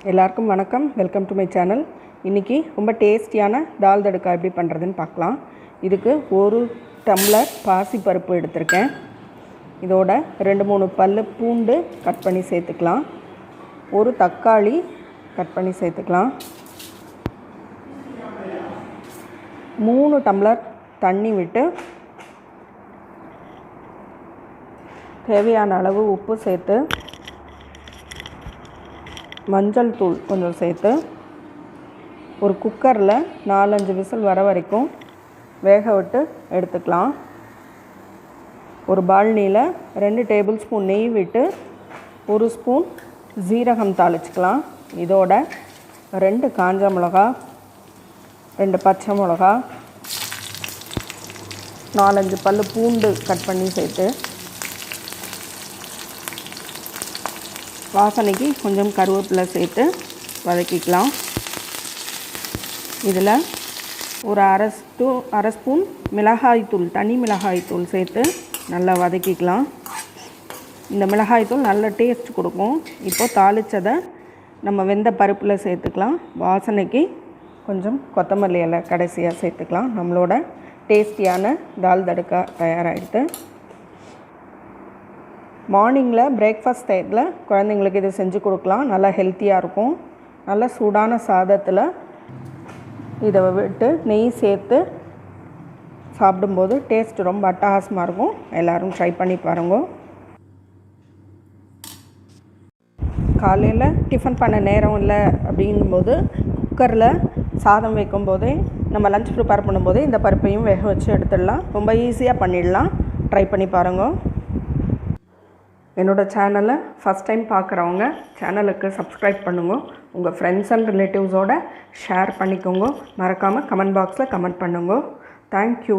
எல்லாருக்கும் வணக்கம். Welcome to my channel. இன்றைக்கி ரொம்ப டேஸ்டியான தால் தடுக்கா எப்படி பண்ணுறதுன்னு பார்க்கலாம். இதுக்கு ஒரு டம்ளர் பாசிப்பருப்பு எடுத்திருக்கேன். இதோட 2-3 பல்லு பூண்டு கட் பண்ணி சேர்த்துக்கலாம். ஒரு தக்காளி கட் பண்ணி சேர்த்துக்கலாம். 3 டம்ளர் தண்ணி விட்டு தேவையான அளவு உப்பு சேர்த்து மஞ்சள் தூள் கொஞ்சம் சேர்த்து ஒரு குக்கரில் 4-5 விசில் வர வரைக்கும் வேக விட்டு எடுத்துக்கலாம். ஒரு பால்னியில் 2 டேபிள் ஸ்பூன் நெய் விட்டு 1 ஸ்பூன் ஜீரகம் தாளிச்சுக்கலாம். இதோட 2 காஞ்ச மிளகா, 2 பச்சை மிளகா, 4-5 பல்லு பூண்டு கட் பண்ணி சேர்த்து வாசனைக்கு கொஞ்சம் கருவேப்பிலை சேர்த்து வதக்கிக்கலாம். இதில் ஒரு அரை ஸ்பூன் மிளகாய்த்தூள், தனி மிளகாய்த்தூள் சேர்த்து நல்லா வதக்கிக்கலாம். இந்த மிளகாய்த்தூள் நல்ல டேஸ்ட் கொடுக்கும். இப்போது தாளித்ததை நம்ம வெந்த பருப்பில் சேர்த்துக்கலாம். வாசனைக்கு கொஞ்சம் கொத்தமல்லி இலை கடைசியாக சேர்த்துக்கலாம். நம்மளோட டேஸ்டியான தால் தடுக்கா தயாராகிடுது. மார்னிங்கில் பிரேக்ஃபாஸ்ட் டைத்தில் குழந்தைங்களுக்கு இது செஞ்சு கொடுக்கலாம். நல்லா ஹெல்த்தியாக இருக்கும். நல்ல சூடான சாதத்தில் இதை விட்டு நெய் சேர்த்து சாப்பிடும்போது டேஸ்ட் ரொம்ப அட்டகாசமாக இருக்கும். எல்லோரும் ட்ரை பண்ணி பாருங்க. காலையில் டிஃபன் பண்ண நேரம் இல்லை அப்படிங்கும்போது குக்கரில் சாதம் வைக்கும்போதே நம்ம லஞ்ச் ப்ரிப்பேர் பண்ணும்போதே இந்த பருப்பையும் வேக வச்சு எடுத்துடலாம். ரொம்ப ஈஸியாக பண்ணிடலாம். ட்ரை பண்ணி பாருங்கள். என்னோடய சேனலை ஃபஸ்ட் டைம் பார்க்குறவங்க சேனலுக்கு சப்ஸ்கிரைப் பண்ணுங்க. உங்கள் ஃப்ரெண்ட்ஸ் அண்ட் ரிலேட்டிவ்ஸோடு ஷேர் பண்ணிக்கோங்க. மறக்காமல் கமெண்ட் பாக்ஸில் கமெண்ட் பண்ணுங்க. தேங்க்யூ.